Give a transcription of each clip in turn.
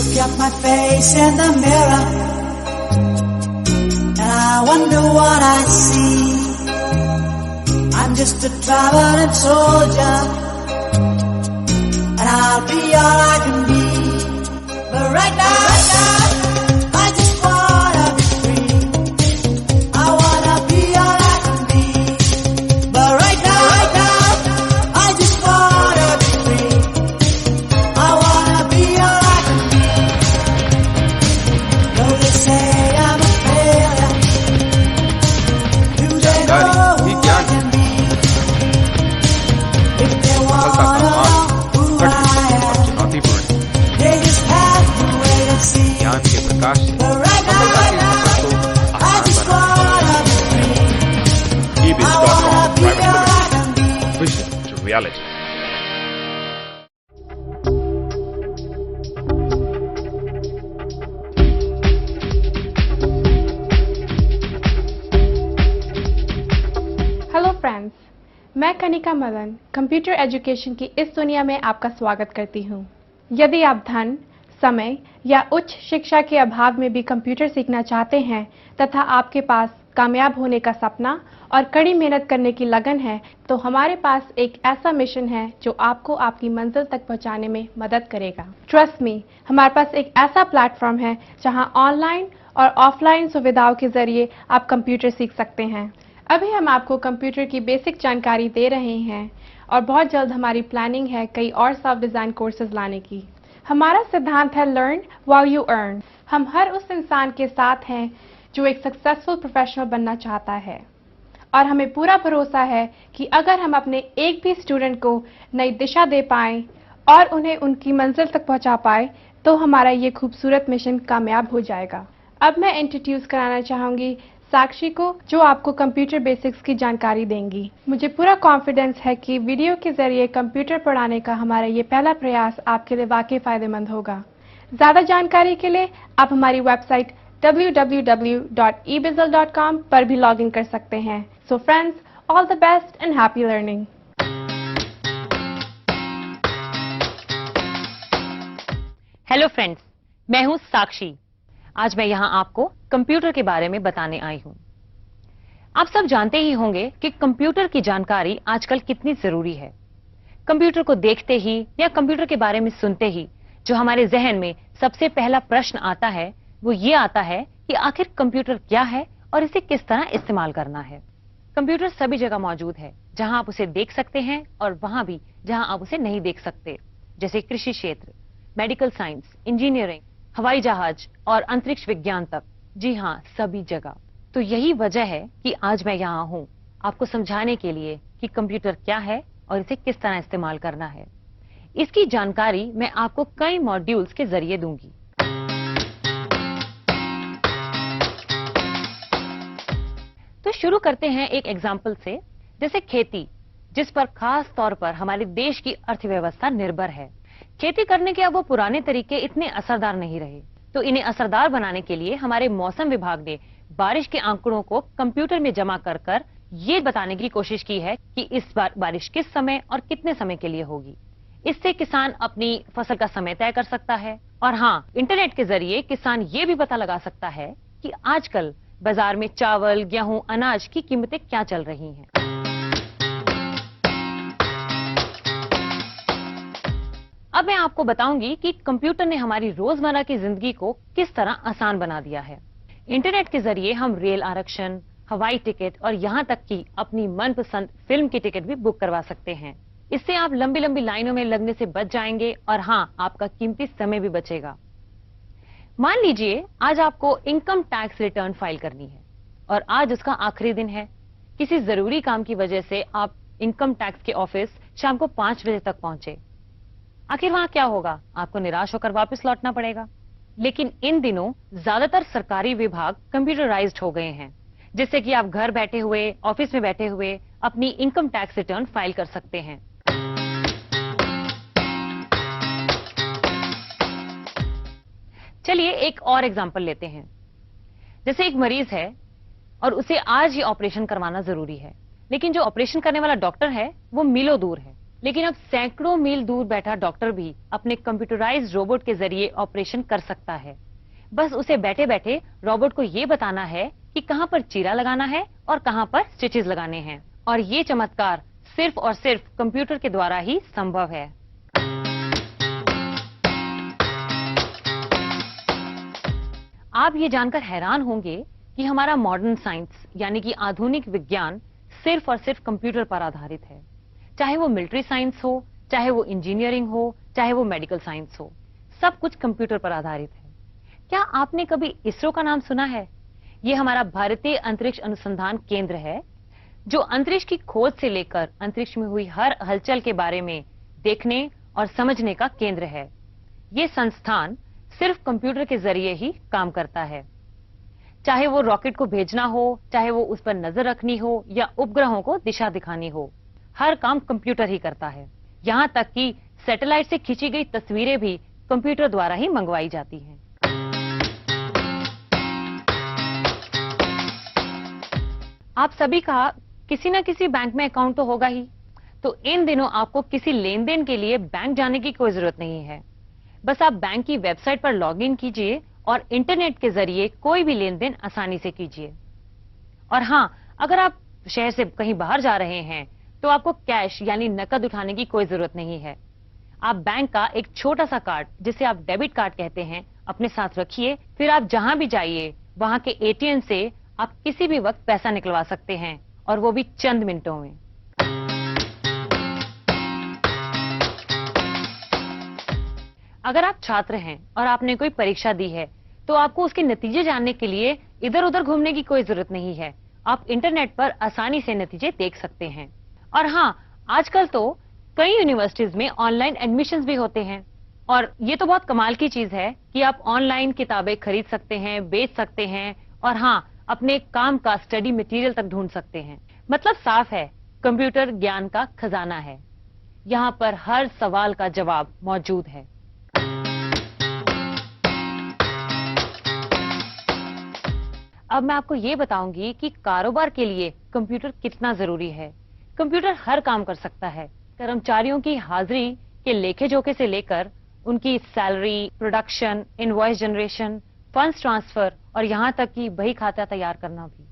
Look at my face in the mirror, and I wonder what I see. I'm just a traveling soldier, and I'll be all I can be. But right now, I just wanna be free. I wanna be all I can be. But right now, I just wanna be free. I wanna be all I can be. Though they say I'm a failure, do they know who I can be? If they wanna know who I am, they just have to wait and see. ज्ञान के प्रकाश से But right now, I just wanna be free. I wanna be all I can be. Vision to reality. Hello friends, मैं Kanika Madan computer education की इस दुनिया में आपका स्वागत करती हूं। यदि आप धन, समय या उच्च शिक्षा के अभाव में भी कंप्यूटर सीखना चाहते हैं तथा आपके पास कामयाब होने का सपना और कड़ी मेहनत करने की लगन है, तो हमारे पास एक ऐसा मिशन है जो आपको आपकी मंजिल तक पहुंचाने में मदद करेगा। ट्रस्ट मी, हमारे पास एक ऐसा प्लेटफॉर्म है जहां ऑनलाइन और ऑफलाइन सुविधाओं के जरिए आप कंप्यूटर सीख सकते हैं। अभी हम आपको कंप्यूटर की बेसिक जानकारी दे रहे हैं और बहुत जल्द हमारी प्लानिंग है कई और सॉफ्ट डिज़ाइन कोर्सेज लाने की। हमारा सिद्धांत है लर्न व्हाइल यू अर्न। हम हर उस इंसान के साथ हैं जो एक सक्सेसफुल प्रोफेशनल बनना चाहता है और हमें पूरा भरोसा है कि अगर हम अपने एक भी स्टूडेंट को नई दिशा दे पाएं और उन्हें उनकी मंजिल तक पहुंचा पाए तो हमारा ये खूबसूरत मिशन कामयाब हो जाएगा। अब मैं इंट्रोड्यूस कराना चाहूँगी साक्षी को, जो आपको कंप्यूटर बेसिक्स की जानकारी देंगी। मुझे पूरा कॉन्फिडेंस है कि वीडियो के जरिए कंप्यूटर पढ़ाने का हमारा ये पहला प्रयास आपके लिए वाकई फायदेमंद होगा। ज़्यादा जानकारी के लिए आप हमारी वेबसाइट www.ebizzle.com पर भी लॉग इन कर सकते हैं। So friends, all the best and happy learning. Hello friends, मैं हूं साक्षी। आज मैं यहां आपको कंप्यूटर के बारे में बताने आई हूं। आप सब जानते ही होंगे कि कंप्यूटर की जानकारी आजकल कितनी जरूरी है। कंप्यूटर को देखते ही या कंप्यूटर के बारे में सुनते ही जो हमारे जहन में सबसे पहला प्रश्न आता है वो ये आता है कि आखिर कंप्यूटर क्या है और इसे किस तरह इस्तेमाल करना है। कंप्यूटर सभी जगह मौजूद है, जहां आप उसे देख सकते हैं और वहां भी जहां आप उसे नहीं देख सकते, जैसे कृषि क्षेत्र, मेडिकल साइंस, इंजीनियरिंग, हवाई जहाज और अंतरिक्ष विज्ञान तक। जी हाँ, सभी जगह। तो यही वजह है कि आज मैं यहाँ हूँ आपको समझाने के लिए कि कंप्यूटर क्या है और इसे किस तरह इस्तेमाल करना है। इसकी जानकारी मैं आपको कई मॉड्यूल्स के जरिए दूंगी। तो शुरू करते हैं एक एग्जाम्पल से, जैसे खेती, जिस पर खास तौर पर हमारे देश की अर्थव्यवस्था निर्भर है। खेती करने के अब वो पुराने तरीके इतने असरदार नहीं रहे, तो इन्हें असरदार बनाने के लिए हमारे मौसम विभाग ने बारिश के आंकड़ों को कंप्यूटर में जमा कर ये बताने की कोशिश की है कि इस बार बारिश किस समय और कितने समय के लिए होगी। इससे किसान अपनी फसल का समय तय कर सकता है। और हाँ, इंटरनेट के जरिए किसान ये भी पता लगा सकता है कि आजकल बाजार में चावल, गेहूं, अनाज की कीमतें क्या चल रही हैं। अब मैं आपको बताऊंगी कि कंप्यूटर ने हमारी रोजमर्रा की जिंदगी को किस तरह आसान बना दिया है। इंटरनेट के जरिए हम रेल आरक्षण, हवाई टिकट और यहाँ तक कि अपनी मनपसंद फिल्म की टिकट भी बुक करवा सकते हैं। इससे आप लंबी लंबी लाइनों में लगने से बच जाएंगे और हाँ, आपका कीमती समय भी बचेगा। मान लीजिए आज आपको इनकम टैक्स रिटर्न फाइल करनी है और आज उसका आखिरी दिन है। किसी जरूरी काम की वजह से आप इनकम टैक्स के ऑफिस शाम को 5 बजे तक पहुंचे। आखिर वहां क्या होगा? आपको निराश होकर वापस लौटना पड़ेगा। लेकिन इन दिनों ज्यादातर सरकारी विभाग कंप्यूटराइज्ड हो गए हैं, जिससे कि आप घर बैठे हुए, ऑफिस में बैठे हुए अपनी इनकम टैक्स रिटर्न फाइल कर सकते हैं। चलिए एक और एग्जांपल लेते हैं। जैसे एक मरीज है और उसे आज ही ऑपरेशन करवाना जरूरी है, लेकिन जो ऑपरेशन करने वाला डॉक्टर है वो मीलों दूर है। लेकिन अब सैकड़ों मील दूर बैठा डॉक्टर भी अपने कंप्यूटराइज्ड रोबोट के जरिए ऑपरेशन कर सकता है। बस उसे बैठे बैठे रोबोट को ये बताना है कि कहां पर चीरा लगाना है और कहां पर स्टिचेस लगाने हैं, और ये चमत्कार सिर्फ और सिर्फ कंप्यूटर के द्वारा ही संभव है। आप ये जानकर हैरान होंगे कि हमारा मॉडर्न साइंस यानी कि आधुनिक विज्ञान सिर्फ और सिर्फ कंप्यूटर पर आधारित है। चाहे वो मिलिट्री साइंस हो, चाहे वो इंजीनियरिंग हो, चाहे वो मेडिकल साइंस हो, सब कुछ कंप्यूटर पर आधारित है। क्या आपने कभी इसरो का नाम सुना है? ये हमारा भारतीय अंतरिक्ष अनुसंधान केंद्र है, जो अंतरिक्ष की खोज से लेकर अंतरिक्ष में हुई हर हलचल के बारे में देखने और समझने का केंद्र है। ये संस्थान सिर्फ कंप्यूटर के जरिए ही काम करता है। चाहे वो रॉकेट को भेजना हो, चाहे वो उस पर नजर रखनी हो या उपग्रहों को दिशा दिखानी हो, हर काम कंप्यूटर ही करता है। यहां तक कि सैटेलाइट से खींची गई तस्वीरें भी कंप्यूटर द्वारा ही मंगवाई जाती हैं। आप सभी का किसी न किसी बैंक में अकाउंट तो होगा ही, तो इन दिनों आपको किसी लेन देन के लिए बैंक जाने की कोई जरूरत नहीं है। बस आप बैंक की वेबसाइट पर लॉगिन कीजिए और इंटरनेट के जरिए कोई भी लेन देन आसानी से कीजिए। और हाँ, अगर आप शहर से कहीं बाहर जा रहे हैं तो आपको कैश यानी नकद उठाने की कोई जरूरत नहीं है। आप बैंक का एक छोटा सा कार्ड, जिसे आप डेबिट कार्ड कहते हैं, अपने साथ रखिए। फिर आप जहां भी जाइए वहां के एटीएम से आप किसी भी वक्त पैसा निकलवा सकते हैं, और वो भी चंद मिनटों में। अगर आप छात्र हैं और आपने कोई परीक्षा दी है तो आपको उसके नतीजे जानने के लिए इधर उधर घूमने की कोई जरूरत नहीं है। आप इंटरनेट पर आसानी से नतीजे देख सकते हैं। और हाँ, आजकल तो कई यूनिवर्सिटीज में ऑनलाइन एडमिशन्स भी होते हैं, और ये तो बहुत कमाल की चीज है कि आप ऑनलाइन किताबें खरीद सकते हैं, बेच सकते हैं, और हाँ, अपने काम का स्टडी मटेरियल तक ढूंढ सकते हैं। मतलब साफ है, कंप्यूटर ज्ञान का खजाना है। यहाँ पर हर सवाल का जवाब मौजूद है। अब मैं आपको ये बताऊंगी कि कारोबार के लिए कंप्यूटर कितना जरूरी है। कंप्यूटर हर काम कर सकता है। कर्मचारियों की हाजिरी के लेखे जोखे से लेकर उनकी salary, production, invoice generation, funds transfer और यहाँ तक कि बही खाता तैयार करना भी।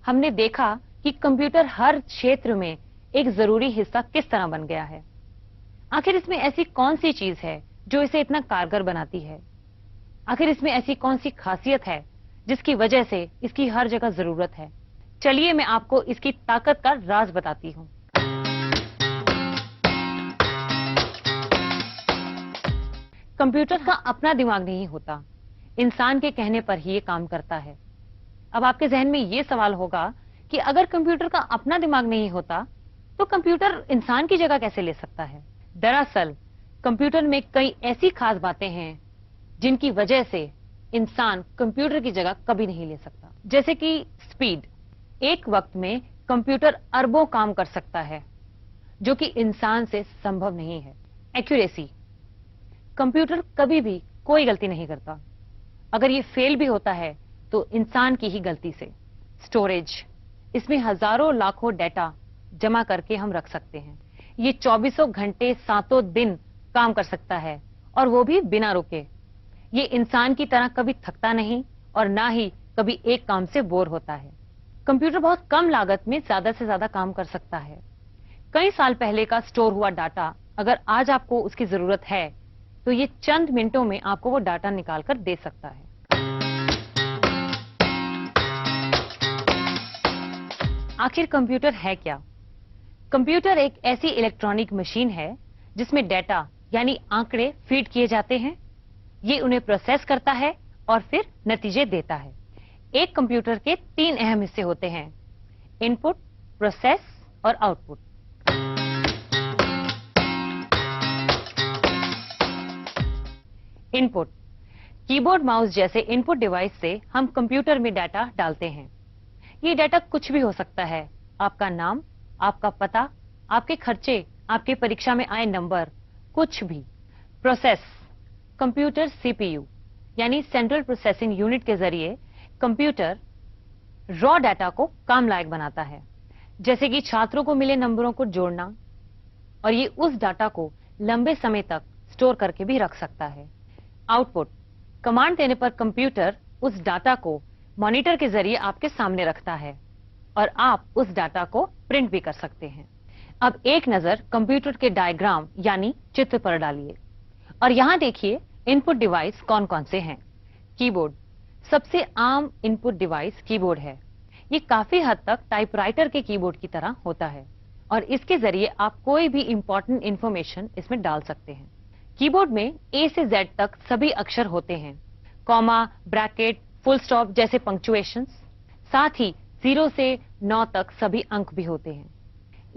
हमने देखा कि कंप्यूटर हर क्षेत्र में एक जरूरी हिस्सा किस तरह बन गया है। आखिर इसमें ऐसी कौन सी चीज है जो इसे इतना कारगर बनाती है? आखिर इसमें ऐसी कौन सी खासियत है जिसकी वजह से इसकी हर जगह जरूरत है? चलिए मैं आपको इसकी ताकत का राज बताती हूं। कंप्यूटर का अपना दिमाग नहीं होता, इंसान के कहने पर ही ये काम करता है। अब आपके जहन में ये सवाल होगा कि अगर कंप्यूटर का अपना दिमाग नहीं होता तो कंप्यूटर इंसान की जगह कैसे ले सकता है? दरअसल कंप्यूटर में कई ऐसी खास बातें हैं जिनकी वजह से इंसान कंप्यूटर की जगह कभी नहीं ले सकता। जैसे कि स्पीड। एक वक्त में कंप्यूटर अरबों काम कर सकता है, जो कि इंसान से संभव नहीं है। एक्यूरेसी। कंप्यूटर कभी भी कोई गलती नहीं करता। अगर ये फेल भी होता है तो इंसान की ही गलती से। स्टोरेज। इसमें हजारों लाखों डेटा जमा करके हम रख सकते हैं। ये 24 घंटे 7 दिन काम कर सकता है, और वो भी बिना रुके। ये इंसान की तरह कभी थकता नहीं और ना ही कभी एक काम से बोर होता है। कंप्यूटर बहुत कम लागत में ज्यादा से ज्यादा काम कर सकता है। कई साल पहले का स्टोर हुआ डाटा अगर आज आपको उसकी जरूरत है तो ये चंद मिनटों में आपको वो डाटा निकाल कर दे सकता है। आखिर कंप्यूटर है क्या? कंप्यूटर एक ऐसी इलेक्ट्रॉनिक मशीन है जिसमें डेटा यानी आंकड़े फीड किए जाते हैं। ये उन्हें प्रोसेस करता है और फिर नतीजे देता है। एक कंप्यूटर के 3 अहम हिस्से होते हैं: इनपुट, प्रोसेस और आउटपुट। इनपुट। कीबोर्ड, माउस जैसे इनपुट डिवाइस से हम कंप्यूटर में डाटा डालते हैं। ये डाटा कुछ भी हो सकता है। आपका नाम, आपका पता, आपके खर्चे, आपके परीक्षा में आए नंबर, कुछ भी। प्रोसेस। कंप्यूटर सीपीयू यानी सेंट्रल प्रोसेसिंग यूनिट के जरिए कंप्यूटर रॉ डाटा को काम लायक बनाता है। जैसे कि छात्रों को मिले नंबरों को जोड़ना, और ये उस डाटा को लंबे समय तक स्टोर करके भी रख सकता है। आउटपुट, कमांड देने पर कंप्यूटर उस डाटा को मॉनिटर के जरिए आपके सामने रखता है और आप उस डाटा को प्रिंट भी कर सकते हैं। अब एक नजर कंप्यूटर के डायग्राम यानी चित्र पर डालिए और यहां देखिए इनपुट डिवाइस कौन कौन से हैं। कीबोर्ड, सबसे आम इनपुट डिवाइस कीबोर्ड है। ये काफी हद तक टाइपराइटर के कीबोर्ड की तरह होता है और इसके जरिए आप कोई भी इंपॉर्टेंट इंफॉर्मेशन इसमें डाल सकते हैं। कीबोर्ड में ए से जेड तक सभी अक्षर होते हैं, कॉमा, ब्रैकेट, फुल स्टॉप जैसे पंक्चुएशंस, साथ ही 0 से 9 तक सभी अंक भी होते हैं।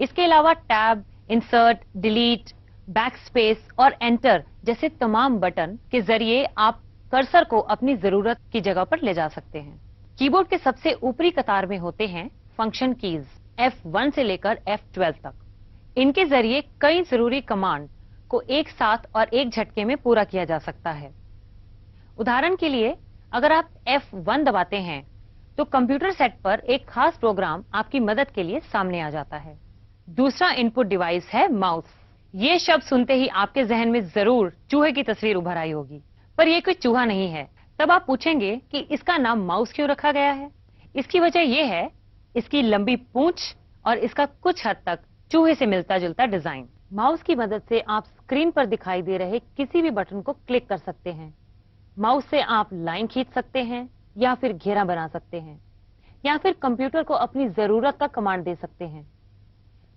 इसके अलावा टैब, इंसर्ट, डिलीट, बैकस्पेस और एंटर जैसे तमाम बटन के जरिए आप कर्सर को अपनी जरूरत की जगह पर ले जा सकते हैं। कीबोर्ड के सबसे ऊपरी कतार में होते हैं फंक्शन कीज F1 से लेकर F12 तक। इनके जरिए कई जरूरी कमांड को एक साथ और एक झटके में पूरा किया जा सकता है। उदाहरण के लिए अगर आप F1 दबाते हैं तो कंप्यूटर सेट पर एक खास प्रोग्राम आपकी मदद के लिए सामने आ जाता है। दूसरा इनपुट डिवाइस है माउस। ये शब्द सुनते ही आपके जहन में जरूर चूहे की तस्वीर उभर आई होगी, पर यह कोई चूहा नहीं है। तब आप पूछेंगे कि इसका नाम माउस क्यों रखा गया है। इसकी वजह यह है इसकी लंबी पूंछ और इसका कुछ हद तक चूहे से मिलता जुलता डिजाइन। माउस की मदद से आप स्क्रीन पर दिखाई दे रहे किसी भी बटन को क्लिक कर सकते हैं। माउस से आप लाइन खींच सकते हैं या फिर घेरा बना सकते हैं या फिर कंप्यूटर को अपनी जरूरत का कमांड दे सकते हैं।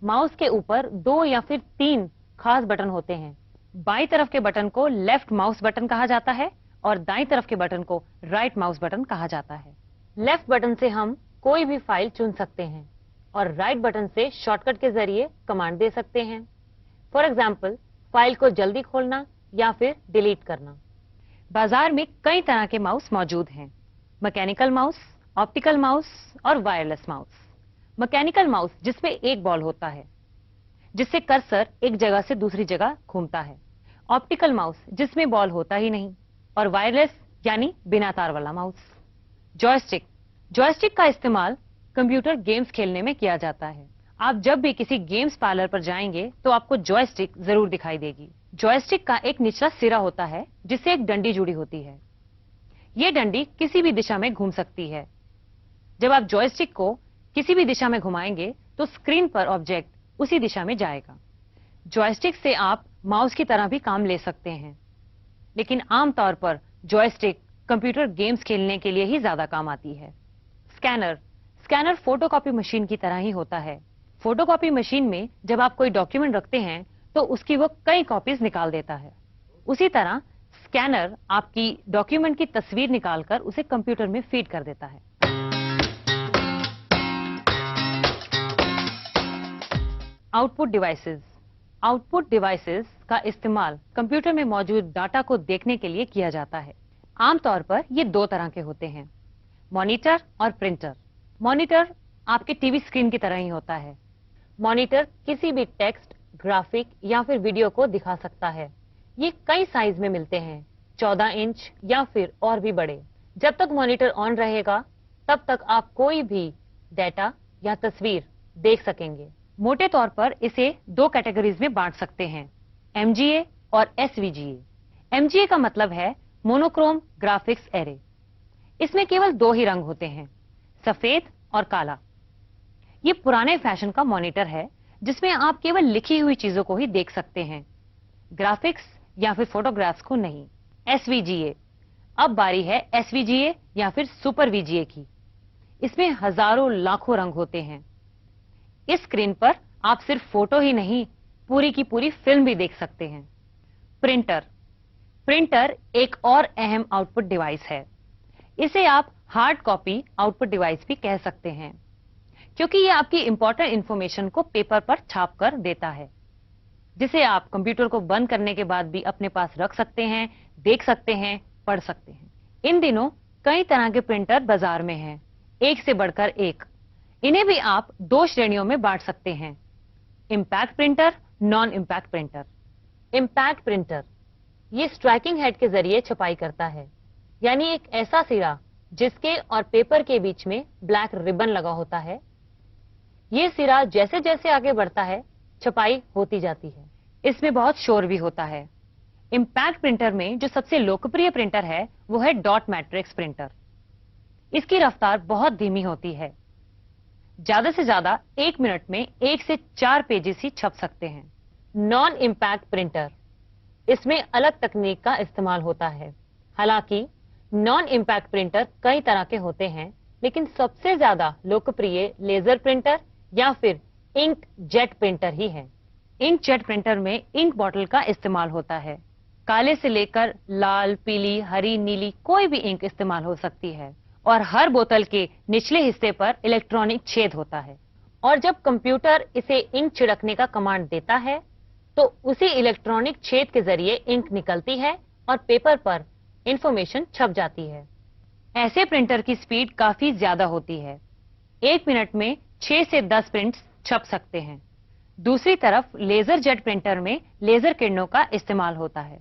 माउस के ऊपर 2 या फिर 3 खास बटन होते हैं। बाईं तरफ के बटन को लेफ्ट माउस बटन कहा जाता है और दाईं तरफ के बटन को राइट माउस बटन कहा जाता है। लेफ्ट बटन से हम कोई भी फाइल चुन सकते हैं और राइट बटन से शॉर्टकट के जरिए कमांड दे सकते हैं। फॉर एग्जाम्पल, फाइल को जल्दी खोलना या फिर डिलीट करना। बाजार में कई तरह के माउस मौजूद हैं, मैकेनिकल माउस, ऑप्टिकल माउस और वायरलेस माउस। मैकेनिकल माउस जिसमें एक बॉल होता है जिससे कर्सर एक जगह से दूसरी जगह घूमता है। ऑप्टिकल माउस जिसमें बॉल होता ही नहीं, और वायरलेस यानी बिना तार वाला माउस। जॉयस्टिक, जॉयस्टिक का इस्तेमाल कंप्यूटर गेम्स खेलने में किया जाता है। आप जब भी किसी गेम्स पार्लर पर जाएंगे तो आपको जॉयस्टिक जरूर दिखाई देगी। जॉयस्टिक का एक निचला सिरा होता है जिससे एक डंडी जुड़ी होती है। ये डंडी किसी भी दिशा में घूम सकती है। जब आप जॉयस्टिक को किसी भी दिशा में घुमाएंगे तो स्क्रीन पर ऑब्जेक्ट उसी दिशा में जाएगा। जॉयस्टिक से आप माउस की तरह भी काम ले सकते हैं, लेकिन आमतौर पर जॉयस्टिक कंप्यूटर गेम्स खेलने के लिए ही ज्यादा काम आती है। स्कैनर, स्कैनर फोटोकॉपी मशीन की तरह ही होता है। फोटोकॉपी मशीन में जब आप कोई डॉक्यूमेंट रखते हैं तो उसकी वो कई कॉपीज निकाल देता है। उसी तरह स्कैनर आपकी डॉक्यूमेंट की तस्वीर निकालकर उसे कंप्यूटर में फीड कर देता है। आउटपुट डिवाइसेस, आउटपुट डिवाइसेस का इस्तेमाल कंप्यूटर में मौजूद डाटा को देखने के लिए किया जाता है। आमतौर पर ये 2 तरह के होते हैं, मॉनिटर और प्रिंटर। मॉनिटर आपके टीवी स्क्रीन की तरह ही होता है। मॉनिटर किसी भी टेक्स्ट, ग्राफिक या फिर वीडियो को दिखा सकता है। ये कई साइज में मिलते हैं, 14 इंच या फिर और भी बड़े। जब तक मॉनिटर ऑन रहेगा तब तक आप कोई भी डेटा या तस्वीर देख सकेंगे। मोटे तौर पर इसे 2 कैटेगरीज में बांट सकते हैं, MGA और SVGA। MGA का मतलब है मोनोक्रोम ग्राफिक्स एरे। इसमें केवल 2 ही रंग होते हैं, सफेद और काला। ये पुराने फैशन का मॉनिटर है जिसमें आप केवल लिखी हुई चीजों को ही देख सकते हैं, ग्राफिक्स या फिर फोटोग्राफ्स को नहीं। SVGA, अब बारी है SVGA या फिर सुपर VGA की। इसमें हजारों लाखों रंग होते हैं। इस स्क्रीन पर आप सिर्फ फोटो ही नहीं, पूरी की पूरी फिल्म भी देख सकते हैं। प्रिंटर, प्रिंटर एक और अहम आउटपुट डिवाइस है। इसे आप हार्ड कॉपी आउटपुट डिवाइस भी कह सकते हैं, क्योंकि ये आपकी इंपॉर्टेंट इंफॉर्मेशन को पेपर पर छाप कर देता है, जिसे आप कंप्यूटर को बंद करने के बाद भी अपने पास रख सकते हैं, देख सकते हैं, पढ़ सकते हैं। इन दिनों कई तरह के प्रिंटर बाजार में हैं, एक से बढ़कर एक। इन्हें भी आप 2 श्रेणियों में बांट सकते हैं, impact printer, non impact printer. Impact printer ये स्ट्राइकिंग हेड के जरिए छपाई करता है, यानी एक ऐसा सिरा जिसके और पेपर के बीच में ब्लैक रिबन लगा होता है। ये सिरा जैसे जैसे आगे बढ़ता है छपाई होती जाती है। इसमें बहुत शोर भी होता है। इंपैक्ट प्रिंटर में जो सबसे लोकप्रिय प्रिंटर है वो है डॉट मैट्रिक्स प्रिंटर। इसकी रफ्तार बहुत धीमी होती है। ज्यादा से ज्यादा 1 मिनट में 1 से 4 पेजेस ही छप सकते हैं। नॉन इंपैक्ट प्रिंटर, इसमें अलग तकनीक का इस्तेमाल होता है। हालांकि नॉन इंपैक्ट प्रिंटर कई तरह के होते हैं, लेकिन सबसे ज्यादा लोकप्रिय लेजर प्रिंटर या फिर इंक जेट प्रिंटर ही है। इंक जेट प्रिंटर में इंक बॉटल का इस्तेमाल होता है। काले से लेकर लाल, पीली, हरी, नीली कोई भी इंक इस्तेमाल हो सकती है और हर बोतल के निचले हिस्से पर इलेक्ट्रॉनिक छेद होता है और जब कंप्यूटर इसे इंक छिड़कने का कमांड देता है तो उसी इलेक्ट्रॉनिक छेद के जरिए इंक निकलती है और पेपर पर इंफॉर्मेशन छप जाती है। ऐसे प्रिंटर की स्पीड काफी ज्यादा होती है। 1 मिनट में 6 से 10 प्रिंट्स छप सकते हैं। दूसरी तरफ लेजर जेट प्रिंटर में लेजर किरणों का इस्तेमाल होता है।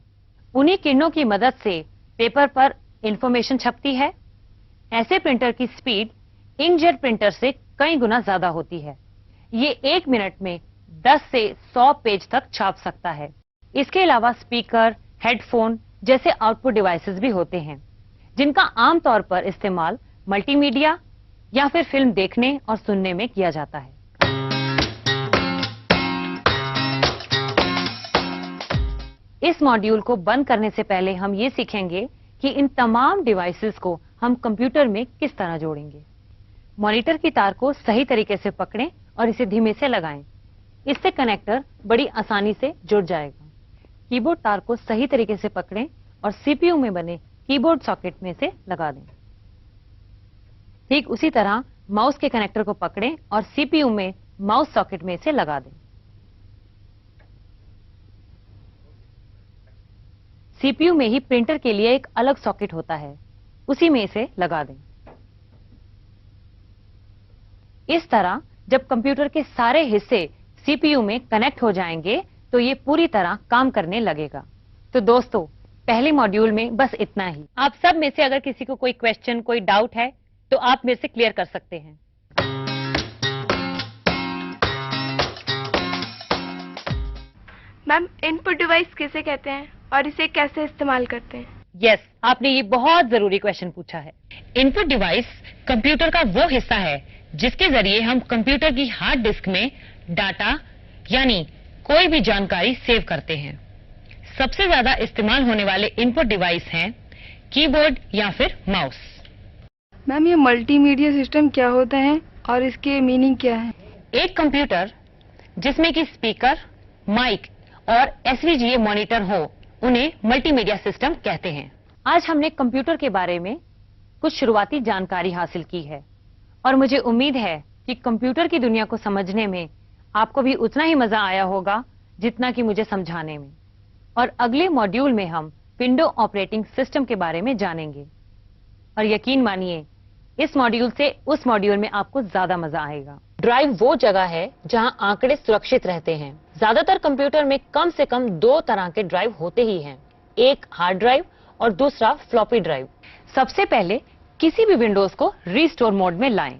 उन्हीं किरणों की मदद से पेपर पर इंफॉर्मेशन छपती है। ऐसे प्रिंटर की स्पीड इंकजेट प्रिंटर से कई गुना ज्यादा होती है। ये 1 मिनट में 10 से 100 पेज तक छाप सकता है। इसके अलावा स्पीकर, हेडफोन जैसे आउटपुट डिवाइसेस भी होते हैं, जिनका आमतौर पर इस्तेमाल मल्टीमीडिया या फिर फिल्म देखने और सुनने में किया जाता है। इस मॉड्यूल को बंद करने से पहले हम ये सीखेंगे कि इन तमाम डिवाइसेस को हम कंप्यूटर में किस तरह जोड़ेंगे। मॉनिटर की तार को सही तरीके से पकड़ें और इसे धीमे से लगाएं। इससे कनेक्टर बड़ी आसानी से जुड़ जाएगा। कीबोर्ड तार को सही तरीके से पकड़ें और सीपीयू में बने कीबोर्ड सॉकेट में से लगा दें। ठीक उसी तरह माउस के कनेक्टर को पकड़ें और सीपीयू में माउस सॉकेट में से लगा दें। सीपीयू में ही प्रिंटर के लिए एक अलग सॉकेट होता है, उसी में इसे लगा दें। इस तरह जब कंप्यूटर के सारे हिस्से सीपीयू में कनेक्ट हो जाएंगे तो ये पूरी तरह काम करने लगेगा। तो दोस्तों, पहले मॉड्यूल में बस इतना ही। आप सब में से अगर किसी को कोई क्वेश्चन, कोई डाउट है तो आप मेरे से क्लियर कर सकते हैं। मैम, इनपुट डिवाइस किसे कहते हैं और इसे कैसे इस्तेमाल करते हैं? यस, आपने ये बहुत जरूरी क्वेश्चन पूछा है। इनपुट डिवाइस कंप्यूटर का वो हिस्सा है जिसके जरिए हम कंप्यूटर की हार्ड डिस्क में डाटा यानी कोई भी जानकारी सेव करते हैं। सबसे ज्यादा इस्तेमाल होने वाले इनपुट डिवाइस हैं कीबोर्ड या फिर माउस। मैम, ये मल्टीमीडिया सिस्टम क्या होता है और इसके मीनिंग क्या है? एक कंप्यूटर जिसमें कि स्पीकर, माइक और एसवीजीए मॉनिटर हो, उन्हें मल्टीमीडिया सिस्टम कहते हैं। आज हमने कंप्यूटर के बारे में कुछ शुरुआती जानकारी हासिल की है और मुझे उम्मीद है कि कंप्यूटर की दुनिया को समझने में आपको भी उतना ही मजा आया होगा जितना कि मुझे समझाने में। और अगले मॉड्यूल में हम विंडो ऑपरेटिंग सिस्टम के बारे में जानेंगे और यकीन मानिए इस मॉड्यूल से उस मॉड्यूल में आपको ज्यादा मजा आएगा। ड्राइव वो जगह है जहां आंकड़े सुरक्षित रहते हैं। ज्यादातर कंप्यूटर में कम से कम 2 तरह के ड्राइव होते ही हैं, एक हार्ड ड्राइव और दूसरा फ्लॉपी ड्राइव। सबसे पहले किसी भी विंडोज को रीस्टोर मोड में लाएं।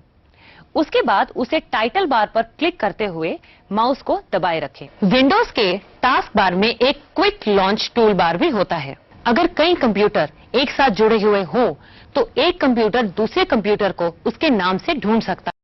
उसके बाद उसे टाइटल बार पर क्लिक करते हुए माउस को दबाए रखें। विंडोज के टास्क बार में एक क्विक लॉन्च टूल बार भी होता है। अगर कई कंप्यूटर एक साथ जुड़े हुए हो तो एक कंप्यूटर दूसरे कंप्यूटर को उसके नाम से ढूंढ सकता है।